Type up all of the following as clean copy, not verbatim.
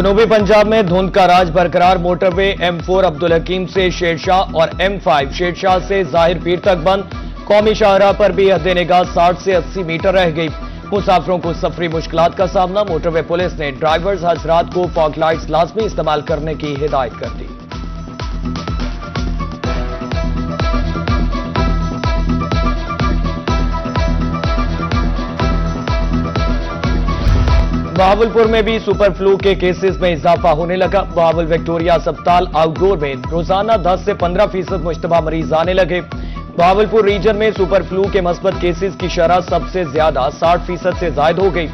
जनूबी पंजाब में धुंध का राज बरकरार। मोटरवे M4 अब्दुल हकीम से शेरशाह और M5 शेरशाह से जाहिर पीर तक बंद। कौमी शाहराह पर भी हद निगाह 60 से 80 मीटर रह गई। मुसाफिरों को सफरी मुश्किलात का सामना। मोटरवे पुलिस ने ड्राइवर्स हजरात को फॉग लाइट्स लाजमी इस्तेमाल करने की हिदायत कर दी। बहावलपुर में भी सुपर फ्लू के केसेस में इजाफा होने लगा। बहावल विक्टोरिया अस्पताल आउटडोर में रोजाना 10 से 15% मुश्तबा मरीज आने लगे। बहावलपुर रीजन में सुपर फ्लू के मस्बत केसेस की शरह सबसे ज्यादा 60% से जायद हो गई।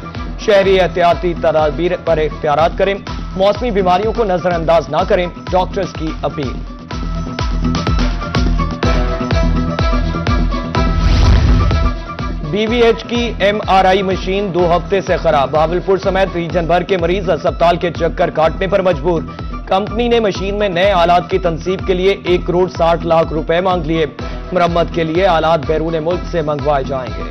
शहरी एहतियाती तदाबीर पर इख्तियारात करें, मौसमी बीमारियों को नजरअंदाज न करें, डॉक्टर्स की अपील। BVH की MRI मशीन 2 हफ्ते से खराब। बहावलपुर समेत रीजन भर के मरीज अस्पताल के चक्कर काटने पर मजबूर। कंपनी ने मशीन में नए आलात की तनसीब के लिए 1 करोड़ 60 लाख रुपए मांग लिए। मरम्मत के लिए आलात बैरून मुल्क से मंगवाए जाएंगे।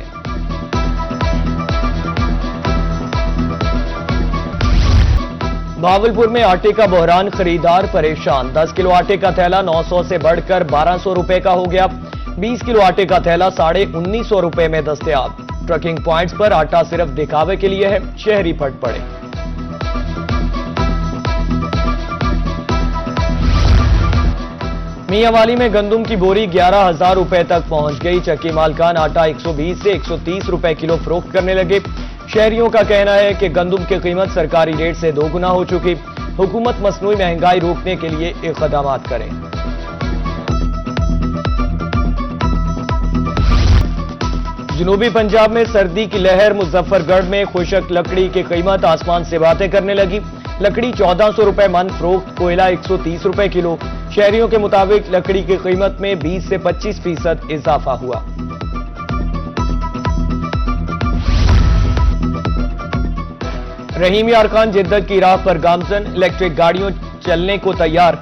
बहावलपुर में आटे का बहरान, खरीदार परेशान। 10 किलो आटे का थैला 900 से बढ़कर 1200 रुपए का हो गया। 20 किलो आटे का थैला 1950 रुपए में दस्तयाब। ट्रकिंग पॉइंट्स पर आटा सिर्फ दिखावे के लिए है, शहरी फट पड़े। मियांवाली में गंदुम की बोरी 11,000 रुपए तक पहुंच गई। चक्की मालकान आटा 120 से 130 रुपए किलो फरोख्त करने लगे। शहरियों का कहना है कि गंदुम की कीमत सरकारी रेट से 2 गुना हो चुकी। हुकूमत मसनूई महंगाई रोकने के लिए इक़दाम करें। जनूबी पंजाब में सर्दी की लहर। मुजफ्फरगढ़ में खुशक लकड़ी की कीमत आसमान से बातें करने लगी। लकड़ी 1400 रुपए मन फरोख्त, कोयला 130 रुपए किलो। शहरियों के मुताबिक लकड़ी की कीमत में 20 से 25% इजाफा हुआ। रहीम यार खान जिद्दत की राह पर गामजन। इलेक्ट्रिक गाड़ियों चलने को तैयार।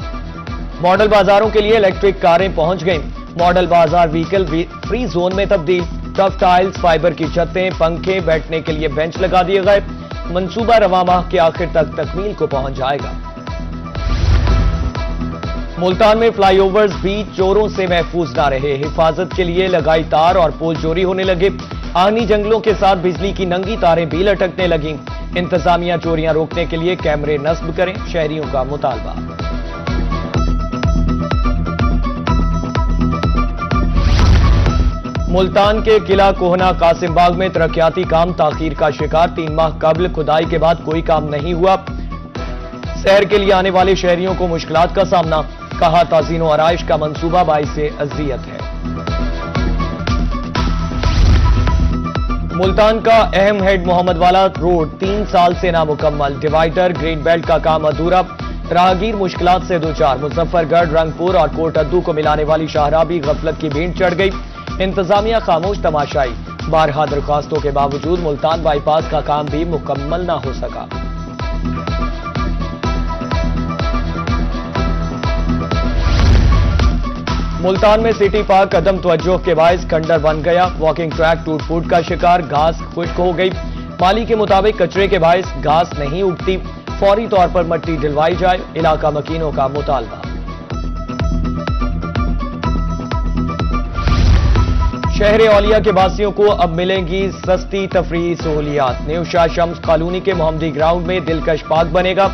मॉडल बाजारों के लिए इलेक्ट्रिक कारें पहुंच गईं। मॉडल बाजार व्हीकल फ्री जोन में तब्दील। टफ टाइल्स, फाइबर की छतें, पंखे, बैठने के लिए बेंच लगा दिए गए। मंसूबा रवां माह के आखिर तक तकमील को पहुंच जाएगा। मुल्तान में फ्लाईओवर्स भी चोरों से महफूज न रहे। हिफाजत के लिए लगाई तार और पोल चोरी होने लगे। आहनी जंगलों के साथ बिजली की नंगी तारें भी लटकने लगीं। इंतजामिया चोरियां रोकने के लिए कैमरे नस्ब करें, शहरियों का मुतालबा। मुल्तान के किला कोहना कासिमबाग में तरक्याती काम ताखीर का शिकार। 3 माह कबल खुदाई के बाद कोई काम नहीं हुआ। सैर के लिए आने वाले शहरियों को मुश्किलात का सामना। कहा ताज़ीनो आराइश का मंसूबा बाइसे अजियत है। मुल्तान का अहम हेड मोहम्मद वाला रोड 3 साल से नामुकम्मल। डिवाइडर ग्रीन बेल्ट का काम अधूरा। राहगीर मुश्किलात से दो चार। मुजफ्फरगढ़, रंगपुर और कोटअद्दू को मिलाने वाली शाहराह भी गफलत की भीड़ चढ़ गई। इंतजामिया खामोश तमाशाई। 12 दरख्वास्तों के बावजूद मुल्तान बाईपास का काम भी मुकम्मल न हो सका। मुल्तान में सिटी पार्क अदम तवज्जो के बायस खंडर बन गया। वॉकिंग ट्रैक टूट फूट का शिकार। घास खुश्क हो गई। माली के मुताबिक कचरे के बायस घास नहीं उगती। फौरी तौर पर मट्टी ढलवाई जाए, इलाका मकीनों का मुतालबा। शहर औलिया के वासियों को अब मिलेंगी सस्ती तफरीही सहूलियात। न्यू शाह शम्स कॉलोनी के मोहम्मदी ग्राउंड में दिलकश पार्क बनेगा।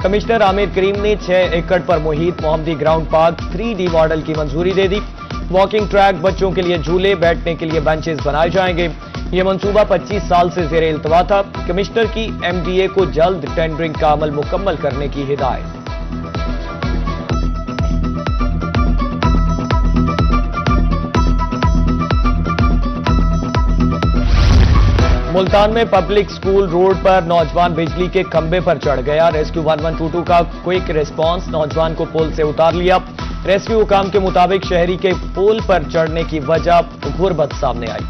कमिश्नर आमिर करीम ने 6 एकड़ पर मुहित मोहम्मदी ग्राउंड पार्क 3D मॉडल की मंजूरी दे दी। वॉकिंग ट्रैक, बच्चों के लिए झूले, बैठने के लिए बेंचेस बनाए जाएंगे। यह मंसूबा 25 साल से ज़ेरे इल्तवा था। कमिश्नर की MDA को जल्द टेंडरिंग का अमल मुकम्मल करने की हिदायत। मुल्तान में पब्लिक स्कूल रोड पर नौजवान बिजली के खंबे पर चढ़ गया। रेस्क्यू 1112 का क्विक रिस्पांस नौजवान को पोल से उतार लिया। रेस्क्यू हुकाम के मुताबिक शहरी के पोल पर चढ़ने की वजह गुर्बत सामने आई।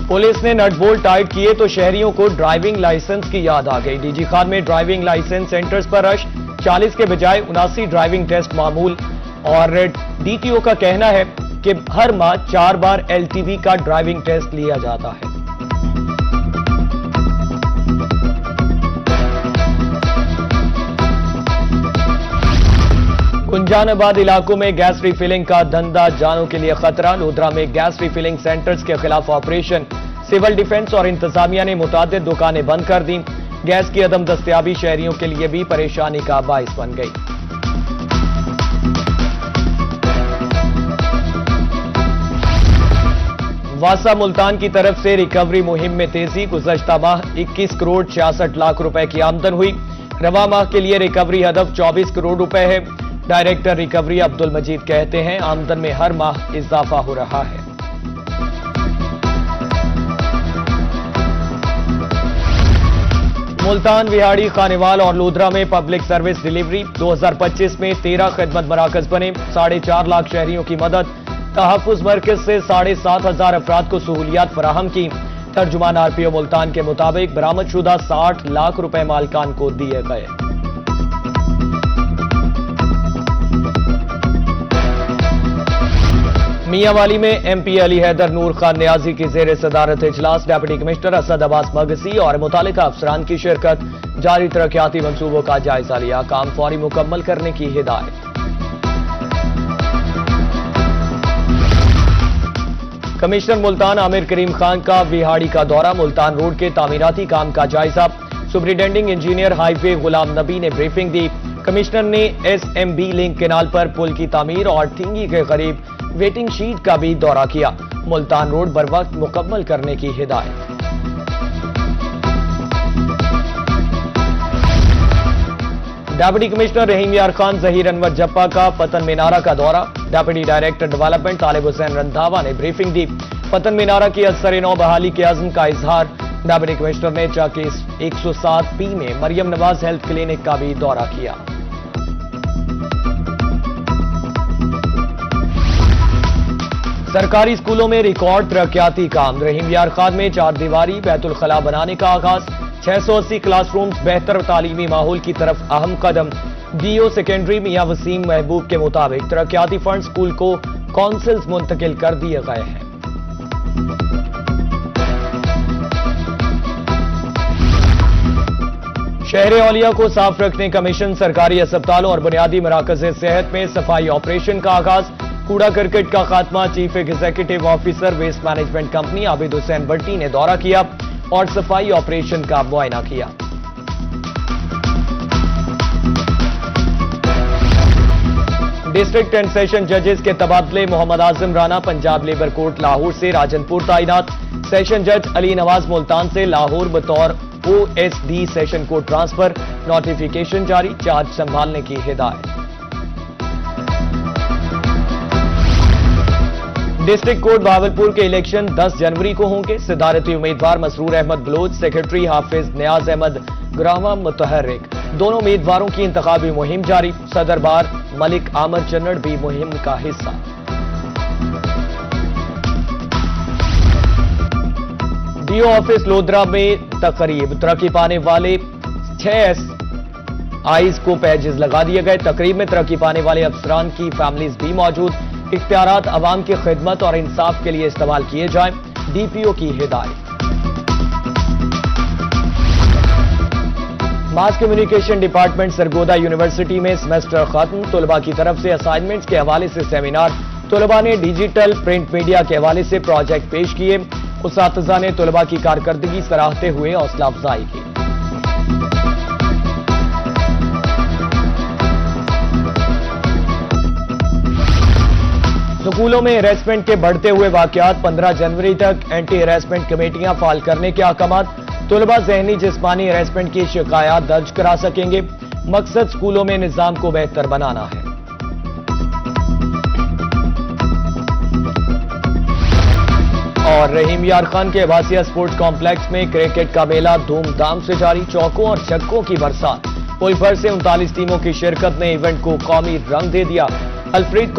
पुलिस ने नट बोल्ट टाइट किए तो शहरियों को ड्राइविंग लाइसेंस की याद आ गई। डीजी खान में ड्राइविंग लाइसेंस सेंटर्स पर रश। 40 के बजाय 79 ड्राइविंग टेस्ट मामूल। और DTO का कहना है कि हर माह 4 बार एलटीवी का ड्राइविंग टेस्ट लिया जाता है। गुंजानाबाद इलाकों में गैस रिफिलिंग का धंधा जानों के लिए खतरा। लोधरा में गैस रिफिलिंग सेंटर्स के खिलाफ ऑपरेशन। सिविल डिफेंस और इंतजामिया ने मुतादिद दुकानें बंद कर दी। गैस की अदम दस्तयाबी शहरियों के लिए भी परेशानी का बाइस बन गई। वासा मुल्तान की तरफ से रिकवरी मुहिम में तेजी। गुज़श्ता माह 21 करोड़ 66 लाख रुपए की आमदन हुई। रवा माह के लिए रिकवरी हदफ 24 करोड़ रुपए है। डायरेक्टर रिकवरी अब्दुल मजीद कहते हैं आमदन में हर माह इजाफा हो रहा है। मुल्तान, विहाड़ी, खानेवाल और लोधरा में पब्लिक सर्विस डिलीवरी। 2025 में 13 खिदमत मराकज बने। 4.5 लाख शहरियों की मदद। तहफ़्फ़ुज़ मरकज से 7,500 अफराद को सहूलियात फराहम की। तर्जुमान आरपीओ मुल्तान के मुताबिक बरामदशुदा 60 लाख रुपए मालिकान को दिए गए। मियांवाली में एमपी अली हैदर नूर खान न्याजी की जेर सदारत इजलास। डिप्टी कमिश्नर असद अब्बास मगसी और मुतालिका अफसरान की शिरकत। जारी तरक्याती मंसूबों का जायजा लिया। काम फौरी मुकम्मल करने की हिदायत। कमिश्नर मुल्तान आमिर करीम खान का विहाड़ी का दौरा। मुल्तान रोड के तामीराती काम का जायजा। Superintending engineer highway Ghulam Nabi ने ब्रीफिंग दी। कमिश्नर ने एसएमबी लिंक केनाल पर पुल की तामीर और ठिंगी के करीब वेटिंग शीट का भी दौरा किया। मुल्तान रोड बर वक्त मुकम्मल करने की हिदायत। डिप्टी कमिश्नर रहीम यार खान जहीर अनवर जप्पा का पतन मीनारा का दौरा। डिप्टी डायरेक्टर डेवलपमेंट तालिब हुसैन रंधावा ने ब्रीफिंग दी। पतन मीनारा की असर-ए-नौ बहाली के अज़्म का इजहार। डिप्टी कमिश्नर ने चाकी 107P में मरियम नवाज हेल्थ क्लिनिक का भी दौरा किया। सरकारी स्कूलों में रिकॉर्ड तरक्याती काम। रहीम यार खान में 4 दीवारी बैतुल खला बनाने का आगाज। 680 क्लासरूम्स, बेहतर तालीमी माहौल की तरफ अहम कदम। डीओ सेकेंडरी मियां वसीम महबूब के मुताबिक तरक्याती फंड स्कूल को काउंसिल्स मुंतकिल कर दिए गए हैं। शहर औलिया को साफ रखने का मिशन। सरकारी अस्पतालों और बुनियादी मराकज़ सेहत में सफाई ऑपरेशन का आगाज। कूड़ा करकट का खात्मा। Chief executive officer waste management company Abid Hussain Bhatti ने दौरा किया और सफाई ऑपरेशन का मुआयना किया। डिस्ट्रिक्ट एंड सेशन जजेस के तबादले। मोहम्मद आजम राना पंजाब लेबर कोर्ट लाहौर से राजनपुर तैनात। सेशन जज अली नवाज मुल्तान से लाहौर बतौर OSD session court transfer. Notification जारी। चार्ज संभालने की हिदायत। डिस्ट्रिक्ट कोर्ट भावलपुर के इलेक्शन 10 जनवरी को होंगे। सदारती उम्मीदवार मसरूर अहमद बलोच, सेक्रेटरी हाफिज नियाज अहमद ग्रामा मुतहर्रिक। दोनों उम्मीदवारों की इंतखाबी मुहिम जारी। सदर बार मलिक आमर चन्नड़ भी मुहिम का हिस्सा। डीओ ऑफिस लोधरा में तकरीब। तरक्की पाने वाले 6 SIs को पैजेस लगा दिए गए। तकरीब में तरक्की पाने वाले अफसरान की फैमिलीज भी मौजूद। इख्तियारात अवाम की खिदमत और इंसाफ के लिए इस्तेमाल किए जाएं। DPO की हिदायत। Mass communication department Sargodha university में सेमेस्टर खत्म। तलबा की तरफ से असाइनमेंट्स के हवाले से सेमिनार। तलबा ने डिजिटल प्रिंट मीडिया के हवाले से प्रोजेक्ट पेश किए। उस्तातिज़ा ने तलबा की कारकर्दगी सराहते हुए हौसला अफजाई की। स्कूलों में हैरेसमेंट के बढ़ते हुए वाकयात। 15 जनवरी तक एंटी हैरेसमेंट कमेटियां फाल करने के अहकामात। तलबा ज़हनी जिस्मानी हैरेसमेंट की शिकायत दर्ज करा सकेंगे। मकसद स्कूलों में निज़ाम को बेहतर बनाना है। और रहीम यार खान के आवासीय स्पोर्ट्स कॉम्प्लेक्स में क्रिकेट का मेला धूमधाम से जारी। चौकों और छक्कों की बरसात। मुल्क भर से 39 टीमों की शिरकत ने इवेंट को कौमी रंग दे दिया। अल्फ्रीड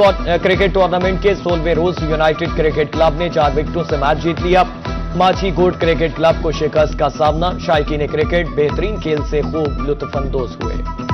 क्रिकेट टूर्नामेंट के 16वें रोज यूनाइटेड क्रिकेट क्लब ने 4 विकेटों से मैच जीत लिया। माछी गोट क्रिकेट क्लब को शिकस्त का सामना। शायकीन क्रिकेट बेहतरीन खेल से खूब लुत्फानंदोज हुए।